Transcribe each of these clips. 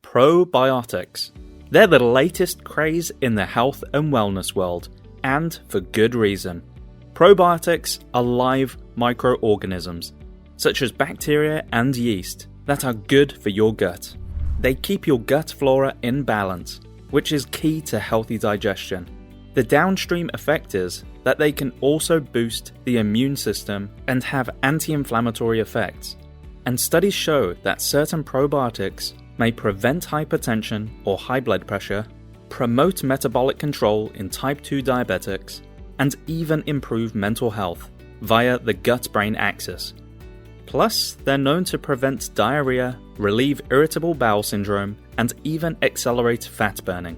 Probiotics. They're the latest craze in the health and wellness world, and for good reason. Probiotics are live microorganisms, such as bacteria and yeast, that are good for your gut. They keep your gut flora in balance, which is key to healthy digestion. The downstream effect is that they can also boost the immune system and have anti-inflammatory effects. And studies show that certain probiotics may prevent hypertension or high blood pressure, promote metabolic control in type 2 diabetics, and even improve mental health via the gut-brain axis. Plus, they're known to prevent diarrhea, relieve irritable bowel syndrome, and even accelerate fat burning.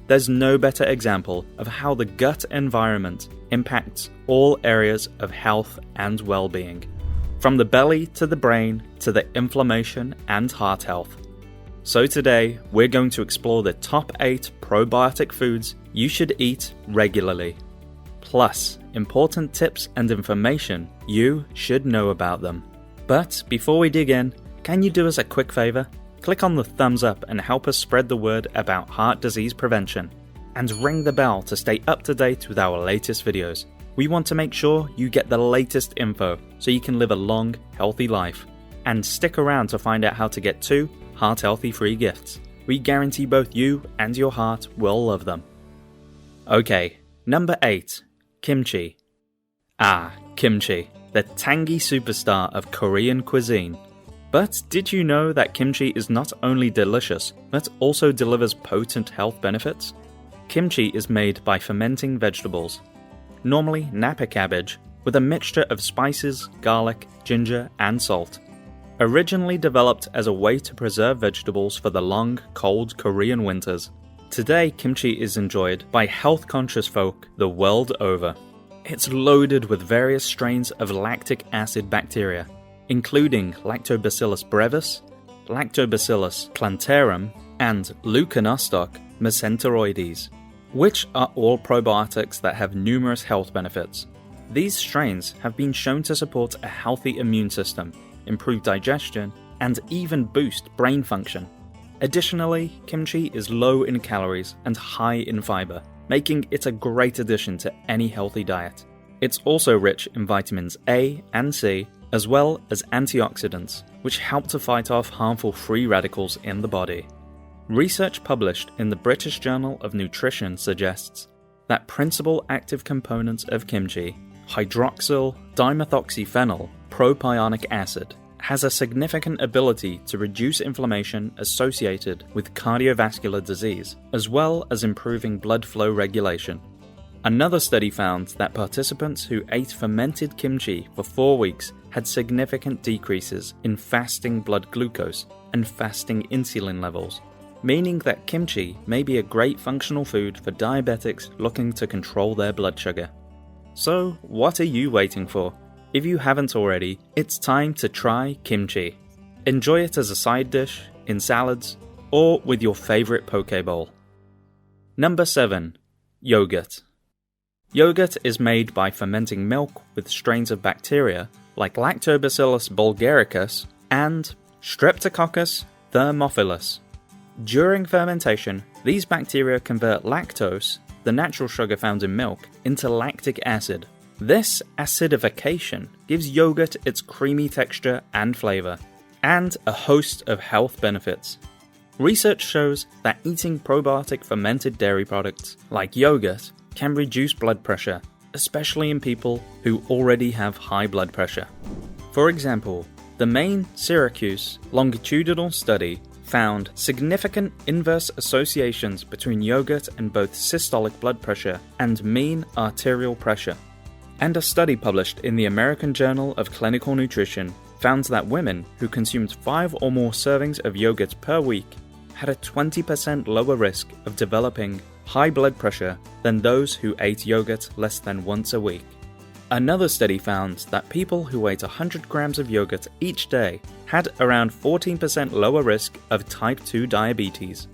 There's no better example of how the gut environment impacts all areas of health and well-being, from the belly to the brain to the inflammation and heart health. So today, we're going to explore the top 8 probiotic foods you should eat regularly, plus important tips and information you should know about them. But before we dig in, can you do us a quick favor? Click on the thumbs up and help us spread the word about heart disease prevention. And ring the bell to stay up to date with our latest videos. We want to make sure you get the latest info so you can live a long, healthy life. And stick around to find out how to get 2 heart healthy free gifts. We guarantee both you and your heart will love them. Okay, number 8. Kimchi. Kimchi, the tangy superstar of Korean cuisine. But did you know that kimchi is not only delicious, but also delivers potent health benefits? Kimchi is made by fermenting vegetables, normally napa cabbage, with a mixture of spices, garlic, ginger, and salt. Originally developed as a way to preserve vegetables for the long, cold Korean winters, today kimchi is enjoyed by health-conscious folk the world over. It's loaded with various strains of lactic acid bacteria, including Lactobacillus brevis, Lactobacillus plantarum, and Leuconostoc mesenteroides, which are all probiotics that have numerous health benefits. These strains have been shown to support a healthy immune system, improve digestion, and even boost brain function. Additionally, kimchi is low in calories and high in fiber, making it a great addition to any healthy diet. It's also rich in vitamins A and C, as well as antioxidants, which help to fight off harmful free radicals in the body. Research published in the British Journal of Nutrition suggests that principal active components of kimchi, hydroxyl dimethoxyphenyl propionic acid, has a significant ability to reduce inflammation associated with cardiovascular disease, as well as improving blood flow regulation. Another study found that participants who ate fermented kimchi for 4 weeks had significant decreases in fasting blood glucose and fasting insulin levels, meaning that kimchi may be a great functional food for diabetics looking to control their blood sugar. So, what are you waiting for? If you haven't already, it's time to try kimchi. Enjoy it as a side dish, in salads, or with your favorite poke bowl. Number 7. Yogurt. Yogurt is made by fermenting milk with strains of bacteria like Lactobacillus bulgaricus and Streptococcus thermophilus. During fermentation, these bacteria convert lactose, the natural sugar found in milk, into lactic acid. This acidification gives yogurt its creamy texture and flavor, and a host of health benefits. Research shows that eating probiotic fermented dairy products like yogurt can reduce blood pressure, especially in people who already have high blood pressure. For example, the Maine Syracuse longitudinal study found significant inverse associations between yogurt and both systolic blood pressure and mean arterial pressure. And a study published in the American Journal of Clinical Nutrition found that women who consumed 5 or more servings of yogurt per week had a 20% lower risk of developing high blood pressure than those who ate yogurt less than once a week. Another study found that people who ate 100 grams of yogurt each day had around 14% lower risk of type 2 diabetes.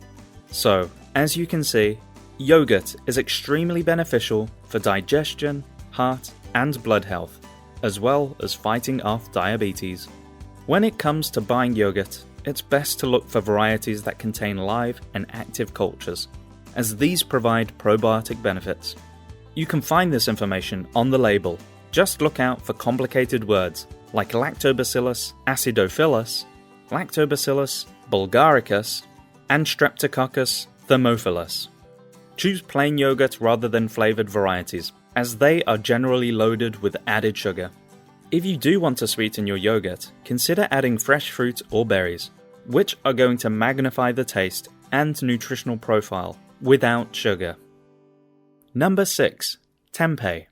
So, as you can see, yogurt is extremely beneficial for digestion, heart, and blood health, as well as fighting off diabetes. When it comes to buying yogurt, it's best to look for varieties that contain live and active cultures, as these provide probiotic benefits. You can find this information on the label. Just look out for complicated words like Lactobacillus acidophilus, Lactobacillus bulgaricus, and Streptococcus thermophilus. Choose plain yogurt rather than flavored varieties, as they are generally loaded with added sugar. If you do want to sweeten your yogurt, consider adding fresh fruit or berries, which are going to magnify the taste and nutritional profile without sugar. Number 6. Tempeh.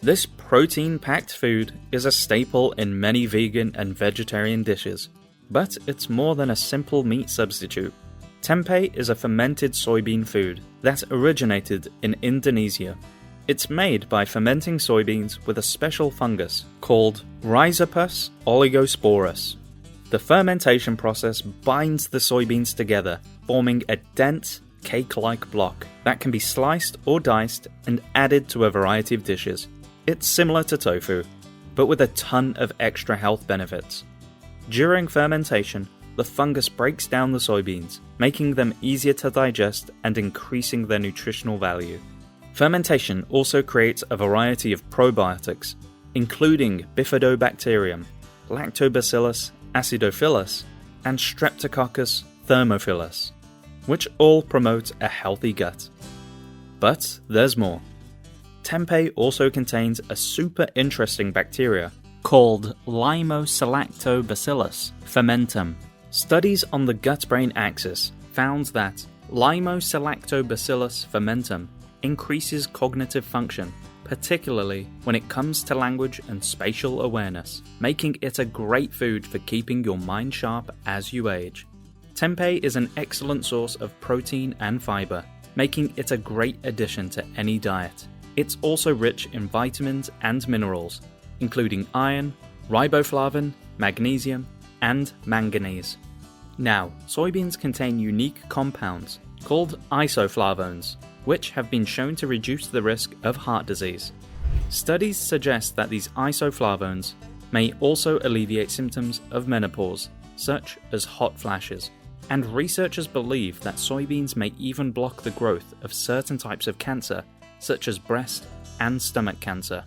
This protein-packed food is a staple in many vegan and vegetarian dishes, but it's more than a simple meat substitute. Tempeh is a fermented soybean food that originated in Indonesia. It's made by fermenting soybeans with a special fungus called Rhizopus oligosporus. The fermentation process binds the soybeans together, forming a dense, cake-like block that can be sliced or diced and added to a variety of dishes. It's similar to tofu, but with a ton of extra health benefits. During fermentation, the fungus breaks down the soybeans, making them easier to digest and increasing their nutritional value. Fermentation also creates a variety of probiotics, including Bifidobacterium, Lactobacillus acidophilus, and Streptococcus thermophilus, which all promote a healthy gut. But there's more. Tempeh also contains a super interesting bacteria called Limosilactobacillus fermentum. Studies on the gut-brain axis found that Limosilactobacillus fermentum increases cognitive function, particularly when it comes to language and spatial awareness, making it a great food for keeping your mind sharp as you age. Tempeh is an excellent source of protein and fiber, making it a great addition to any diet. It's also rich in vitamins and minerals, including iron, riboflavin, magnesium, and manganese. Now, soybeans contain unique compounds called isoflavones, which have been shown to reduce the risk of heart disease. Studies suggest that these isoflavones may also alleviate symptoms of menopause, such as hot flashes, and researchers believe that soybeans may even block the growth of certain types of cancer, such as breast and stomach cancer.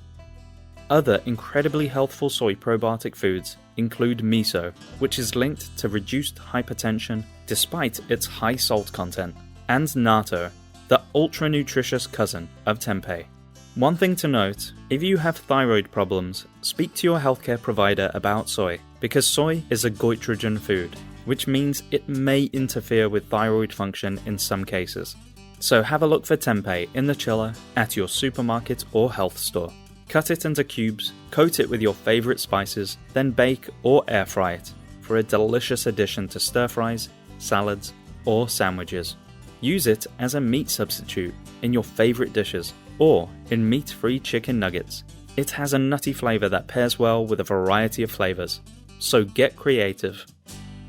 Other incredibly healthful soy probiotic foods include miso, which is linked to reduced hypertension despite its high salt content, and natto, the ultra-nutritious cousin of tempeh. One thing to note, if you have thyroid problems, speak to your healthcare provider about soy, because soy is a goitrogen food, which means it may interfere with thyroid function in some cases. So have a look for tempeh in the chiller at your supermarket or health store. Cut it into cubes, coat it with your favorite spices, then bake or air fry it for a delicious addition to stir fries, salads, or sandwiches. Use it as a meat substitute in your favorite dishes or in meat-free chicken nuggets. It has a nutty flavor that pairs well with a variety of flavors, so get creative.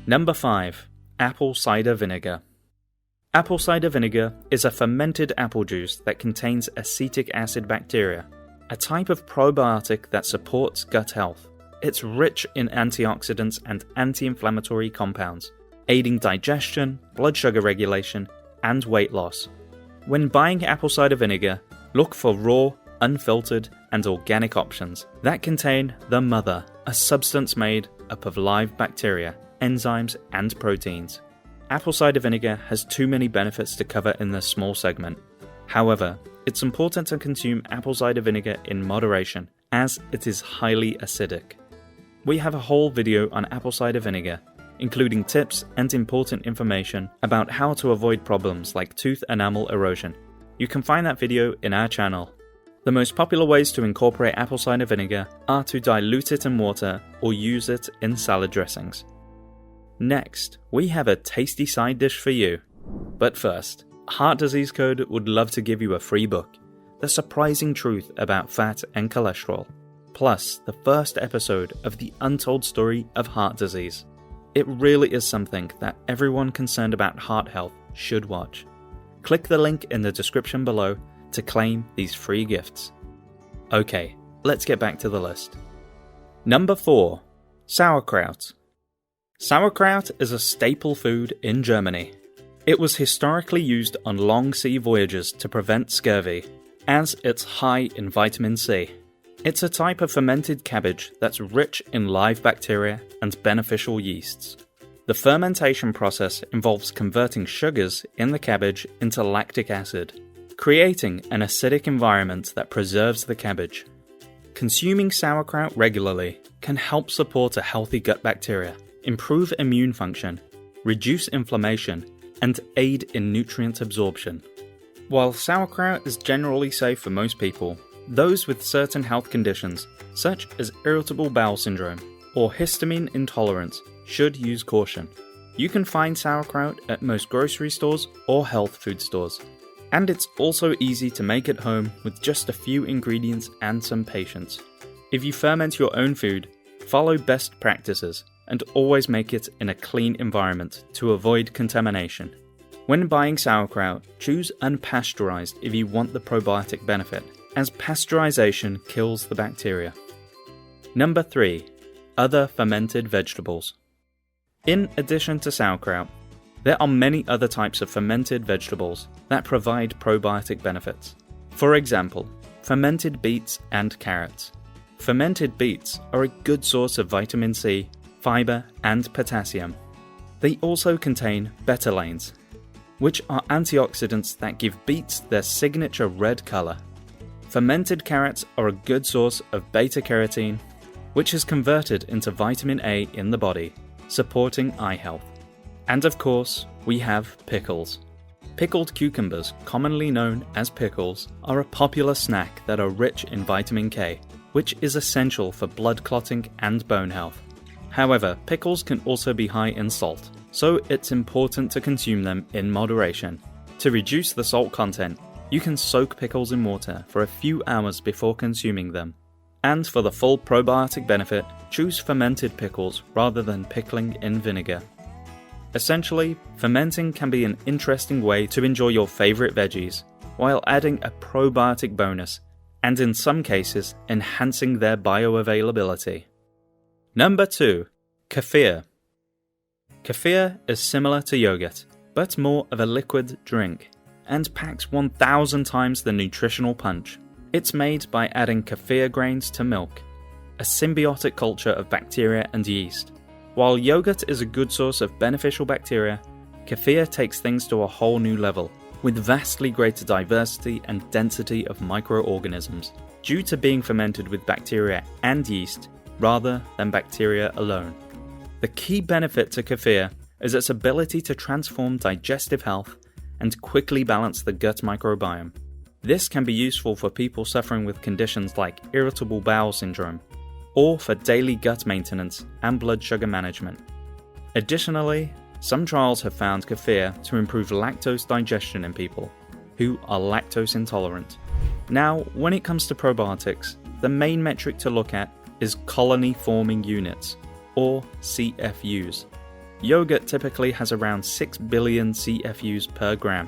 Number 5. Apple cider vinegar. Apple cider vinegar is a fermented apple juice that contains acetic acid bacteria, a type of probiotic that supports gut health. It's rich in antioxidants and anti-inflammatory compounds, aiding digestion, blood sugar regulation, and weight loss. When buying apple cider vinegar, look for raw, unfiltered, and organic options that contain the mother, a substance made up of live bacteria, enzymes, and proteins. Apple cider vinegar has too many benefits to cover in this small segment. However, it's important to consume apple cider vinegar in moderation, as it is highly acidic. We have a whole video on apple cider vinegar, including tips and important information about how to avoid problems like tooth enamel erosion. You can find that video in our channel. The most popular ways to incorporate apple cider vinegar are to dilute it in water or use it in salad dressings. Next, we have a tasty side dish for you. But first, Heart Disease Code would love to give you a free book, The Surprising Truth About Fat and Cholesterol, plus the first episode of the untold story of heart disease. It really is something that everyone concerned about heart health should watch. Click the link in the description below to claim these free gifts. Okay, let's get back to the list. Number 4. Sauerkraut. Sauerkraut is a staple food in Germany. It was historically used on long sea voyages to prevent scurvy, as it's high in vitamin C. It's a type of fermented cabbage that's rich in live bacteria and beneficial yeasts. The fermentation process involves converting sugars in the cabbage into lactic acid, creating an acidic environment that preserves the cabbage. Consuming sauerkraut regularly can help support a healthy gut bacteria, improve immune function, reduce inflammation, and aid in nutrient absorption. While sauerkraut is generally safe for most people, those with certain health conditions, such as irritable bowel syndrome or histamine intolerance, should use caution. You can find sauerkraut at most grocery stores or health food stores, and it's also easy to make at home with just a few ingredients and some patience. If you ferment your own food, follow best practices and always make it in a clean environment to avoid contamination. When buying sauerkraut, choose unpasteurized if you want the probiotic benefit, as pasteurization kills the bacteria. Number 3. Other fermented vegetables. In addition to sauerkraut, there are many other types of fermented vegetables that provide probiotic benefits. For example, fermented beets and carrots. Fermented beets are a good source of vitamin C, fiber, and potassium. They also contain betalains, which are antioxidants that give beets their signature red color. Fermented carrots are a good source of beta-carotene, which is converted into vitamin A in the body, supporting eye health. And of course, we have pickles. Pickled cucumbers, commonly known as pickles, are a popular snack that are rich in vitamin K, which is essential for blood clotting and bone health. However, pickles can also be high in salt, so it's important to consume them in moderation. To reduce the salt content, you can soak pickles in water for a few hours before consuming them. And for the full probiotic benefit, choose fermented pickles rather than pickling in vinegar. Essentially, fermenting can be an interesting way to enjoy your favorite veggies, while adding a probiotic bonus, and in some cases, enhancing their bioavailability. Number 2. Kefir. Kefir is similar to yogurt, but more of a liquid drink, and packs 1,000 times the nutritional punch. It's made by adding kefir grains to milk, a symbiotic culture of bacteria and yeast. While yogurt is a good source of beneficial bacteria, kefir takes things to a whole new level, with vastly greater diversity and density of microorganisms, due to being fermented with bacteria and yeast, rather than bacteria alone. The key benefit to kefir is its ability to transform digestive health and quickly balance the gut microbiome. This can be useful for people suffering with conditions like irritable bowel syndrome, or for daily gut maintenance and blood sugar management. Additionally, some trials have found kefir to improve lactose digestion in people who are lactose intolerant. Now, when it comes to probiotics, the main metric to look at is colony-forming units, or CFUs. Yogurt typically has around 6 billion CFUs per gram,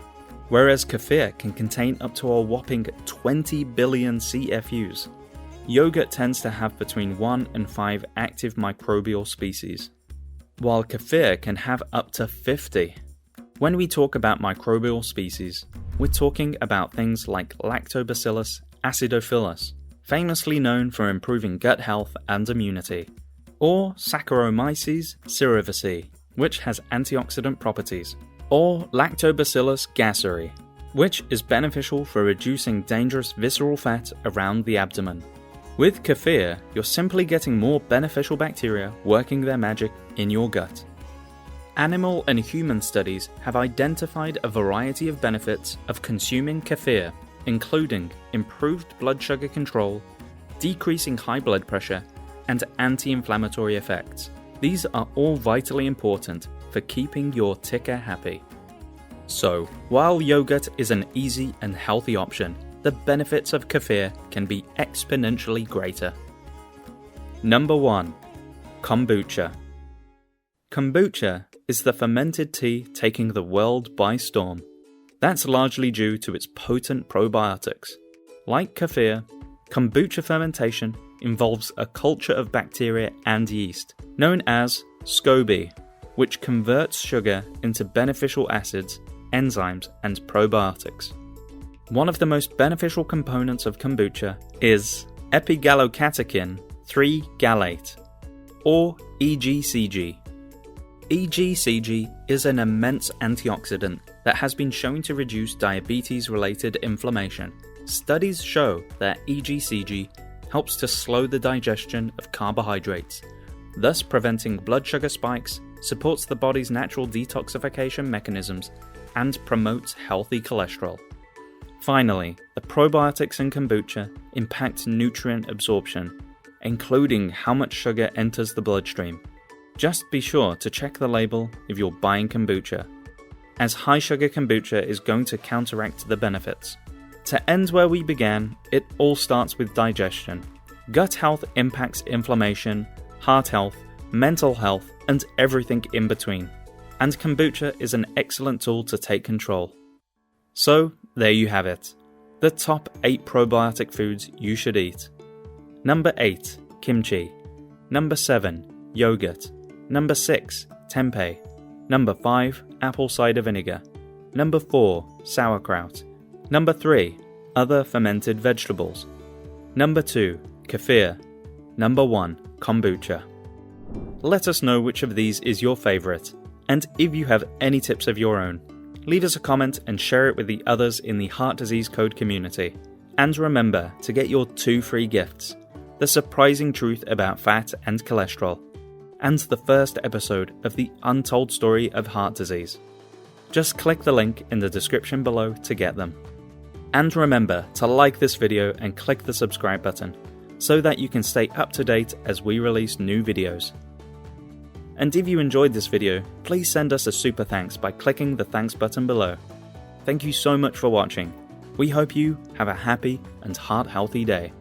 whereas kefir can contain up to a whopping 20 billion CFUs. Yogurt tends to have between 1 and 5 active microbial species, while kefir can have up to 50. When we talk about microbial species, we're talking about things like Lactobacillus acidophilus, famously known for improving gut health and immunity, or Saccharomyces cerevisiae, which has antioxidant properties, or Lactobacillus gasseri, which is beneficial for reducing dangerous visceral fat around the abdomen. With kefir, you're simply getting more beneficial bacteria working their magic in your gut. Animal and human studies have identified a variety of benefits of consuming kefir, including improved blood sugar control, decreasing high blood pressure, and anti-inflammatory effects. These are all vitally important for keeping your ticker happy. So, while yogurt is an easy and healthy option, the benefits of kefir can be exponentially greater. Number 1. Kombucha. Kombucha is the fermented tea taking the world by storm. That's largely due to its potent probiotics. Like kefir, kombucha fermentation involves a culture of bacteria and yeast, known as SCOBY, which converts sugar into beneficial acids, enzymes, and probiotics. One of the most beneficial components of kombucha is epigallocatechin 3-gallate, or EGCG. EGCG is an immense antioxidant that has been shown to reduce diabetes-related inflammation. Studies show that EGCG helps to slow the digestion of carbohydrates, thus preventing blood sugar spikes, supports the body's natural detoxification mechanisms, and promotes healthy cholesterol. Finally, the probiotics in kombucha impact nutrient absorption, including how much sugar enters the bloodstream. Just be sure to check the label if you're buying kombucha, as high sugar kombucha is going to counteract the benefits. To end where we began, it all starts with digestion. Gut health impacts inflammation, heart health, mental health, and everything in between. And kombucha is an excellent tool to take control. So, there you have it. The top 8 probiotic foods you should eat. Number 8, kimchi. Number 7, yogurt. Number 6, tempeh. Number 5, apple cider vinegar. Number 4, sauerkraut. Number 3, other fermented vegetables. Number 2, kefir. Number 1, kombucha. Let us know which of these is your favourite, and if you have any tips of your own. Leave us a comment and share it with the others in the Heart Disease Code community. And remember to get your 2 free gifts: The Surprising Truth About Fat and Cholesterol, and the first episode of The Untold Story of Heart Disease. Just click the link in the description below to get them. And remember to like this video and click the subscribe button, so that you can stay up to date as we release new videos. And if you enjoyed this video, please send us a super thanks by clicking the thanks button below. Thank you so much for watching. We hope you have a happy and heart-healthy day.